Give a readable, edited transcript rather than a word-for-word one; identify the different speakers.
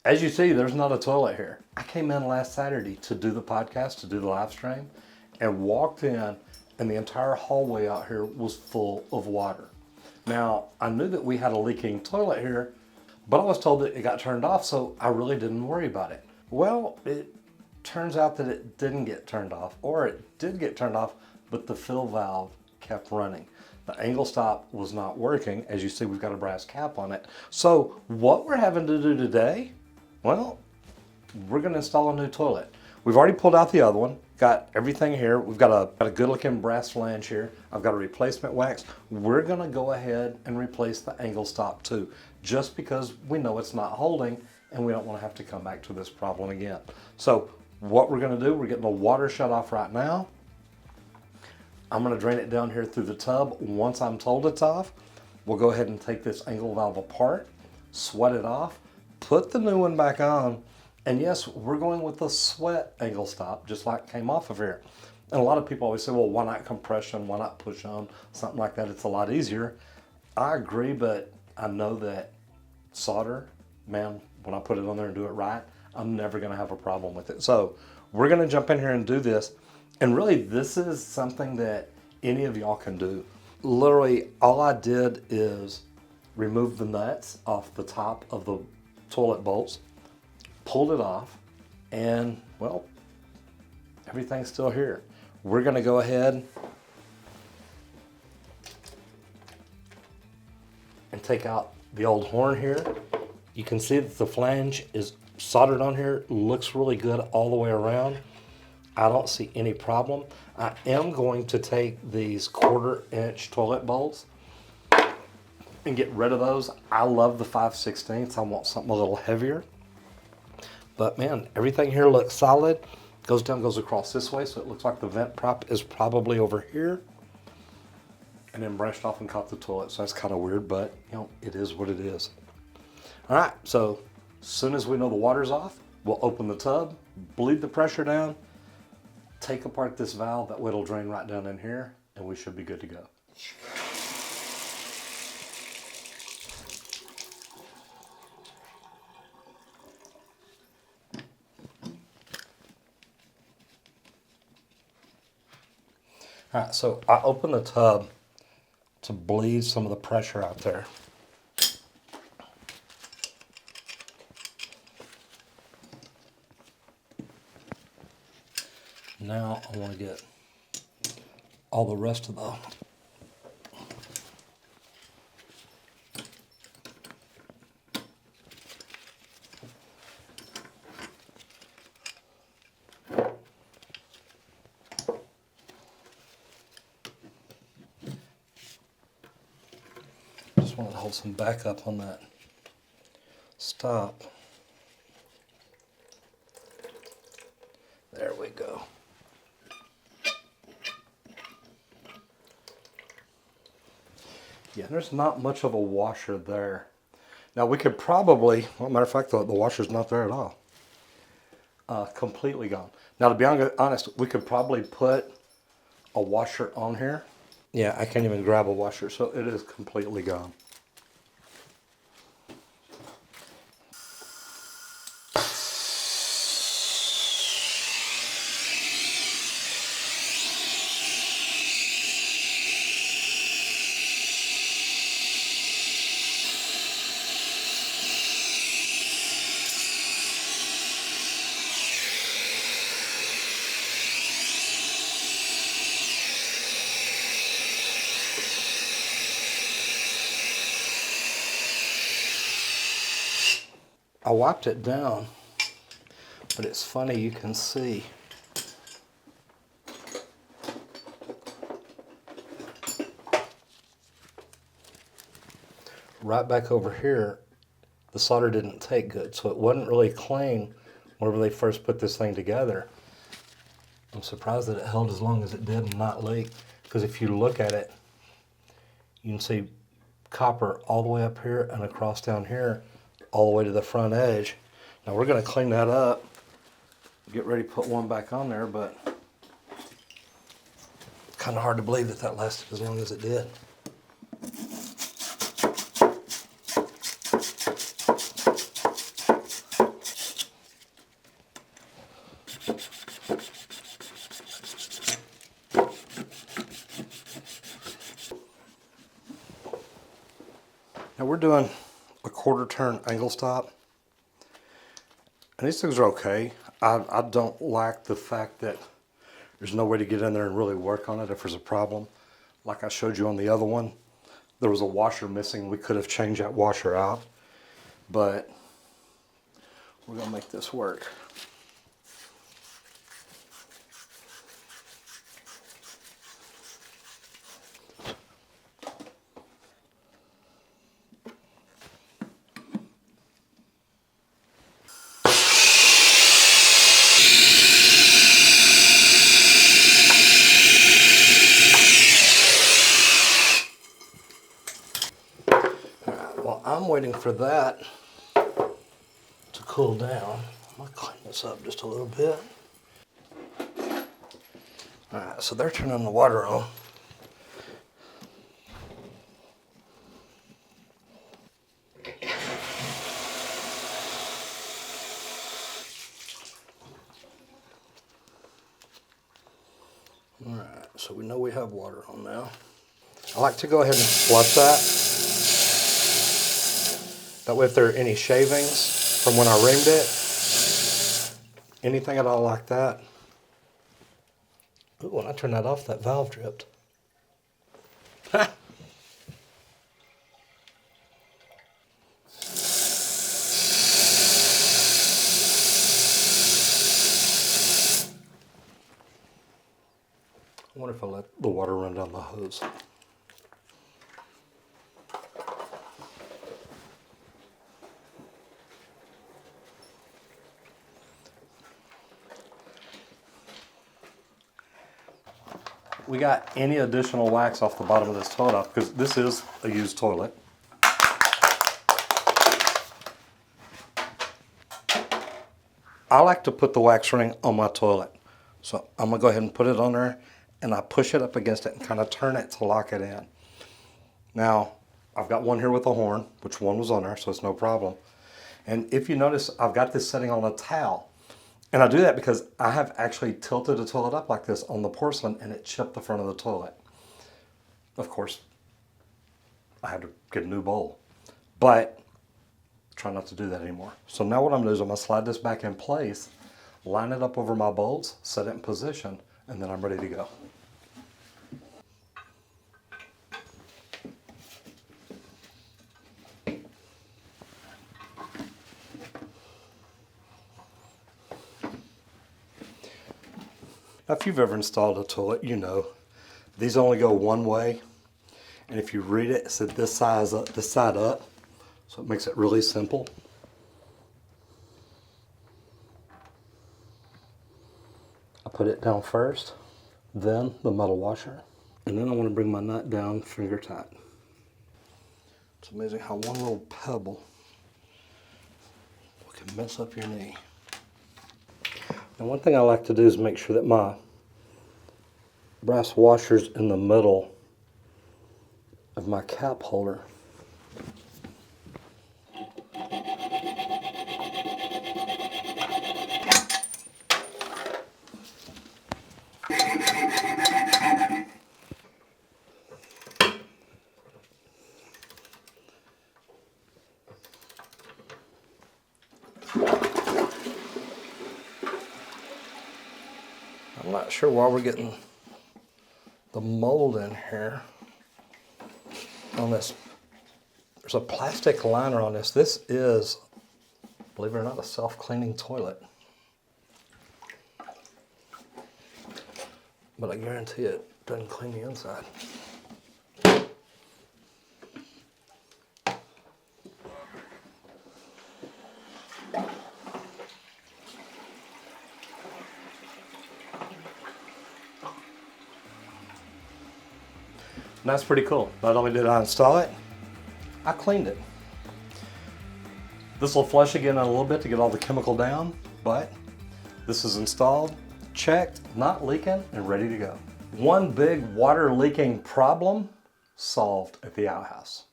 Speaker 1: As you see, there's not a toilet here. I came in last Saturday to do the podcast, to do the live stream, and walked in, and the entire hallway out here was full of water. Now, I knew that we had a leaking toilet here, but I was told that it got turned off, so I really didn't worry about it. Well, it turns out that it didn't get turned off, or it did get turned off, but the fill valve kept running. The angle stop was not working. As you see, we've got a brass cap on it. So what we're having to do today, well, we're gonna install a new toilet. We've already pulled out the other one, got everything here. We've got a good looking brass flange here. I've got a replacement wax. We're gonna go ahead and replace the angle stop too, just because we know it's not holding and we don't wanna have to come back to this problem again. So what we're gonna do, we're getting the water shut off right now. I'm gonna drain it down here through the tub. Once I'm told it's off, we'll go ahead and take this angle valve apart, sweat it off, put the new one back on, and yes, we're going with the sweat angle stop, just like came off of here. And a lot of people always say, well, why not compression, why not push on, something like that, it's a lot easier. I agree, but I know that solder, man, when I put it on there and do it right, I'm never gonna have a problem with it. So we're gonna jump in here and do this. And really, this is something that any of y'all can do. Literally, all I did is remove the nuts off the top of the toilet bolts, pulled it off, and well, everything's still here. We're gonna go ahead and take out the old horn here. You can see that the flange is soldered on here, looks really good all the way around. I don't see any problem. I am going to take these 1/4-inch toilet bolts and get rid of those. I love the 5/16. I want something a little heavier. But man, everything here looks solid. Goes down, goes across this way, so it looks like the vent prop is probably over here. And then branched off and caught the toilet, so that's kind of weird, but you know, it is what it is. All right, so as soon as we know the water's off, we'll open the tub, bleed the pressure down, take apart this valve, that way it'll drain right down in here, and we should be good to go. All right, so I opened the tub to bleed some of the pressure out there. Now I want to get all the rest of the just want to hold some backup on that stop. There we go. Yeah, there's not much of a washer there. Now we could probably, well, matter of fact, the washer's not there at all. Completely gone. Now to be honest, we could probably put a washer on here. Yeah, I can't even grab a washer, so it is completely gone. I wiped it down, but it's funny, you can see right back over here, the solder didn't take good, so it wasn't really clean whenever they first put this thing together. I'm surprised that it held as long as it did and not leak, because if you look at it, you can see copper all the way up here and across down here, all the way to the front edge. Now we're going to clean that up, get ready to put one back on there, but it's kind of hard to believe that that lasted as long as it did. Now we're doing a quarter turn angle stop. And these things are okay. I don't like the fact that there's no way to get in there and really work on it if there's a problem. Like I showed you on the other one, there was a washer missing. We could have changed that washer out, but we're gonna make this work. While I'm waiting for that to cool down, I'm gonna clean this up just a little bit. All right, so they're turning the water on. All right, so we know we have water on now. I like to go ahead and flush that. That way if there are any shavings from when I reamed it, anything at all like that. Ooh, when I turned that off, that valve dripped. I wonder if I let the water run down the hose. We got any additional wax off the bottom of this toilet off because this is a used toilet. I like to put the wax ring on my toilet. So I'm gonna go ahead and put it on there and I push it up against it and kind of turn it to lock it in. Now, I've got one here with a horn, which one was on there, so it's no problem. And if you notice, I've got this setting on a towel. And I do that because I have actually tilted the toilet up like this on the porcelain and it chipped the front of the toilet. Of course, I had to get a new bowl, but try not to do that anymore. So now what I'm gonna do is I'm gonna slide this back in place, line it up over my bolts, set it in position, and then I'm ready to go. Now, if you've ever installed a toilet, you know these only go one way, and if you read it, it said this side up, so it makes it really simple. I put it down first, then the metal washer, and then I want to bring my nut down finger tight. It's amazing how one little pebble can mess up your knee. And one thing I like to do is make sure that my brass washer's in the middle of my cap holder. I'm not sure why we're getting the mold in here on this. There's a plastic liner on this. This is, believe it or not, a self-cleaning toilet. But I guarantee it doesn't clean the inside. And that's pretty cool. Not only did I install it, I cleaned it. This will flush again in a little bit to get all the chemical down, but this is installed, checked, not leaking, and ready to go. One big water leaking problem solved at the Outhouse.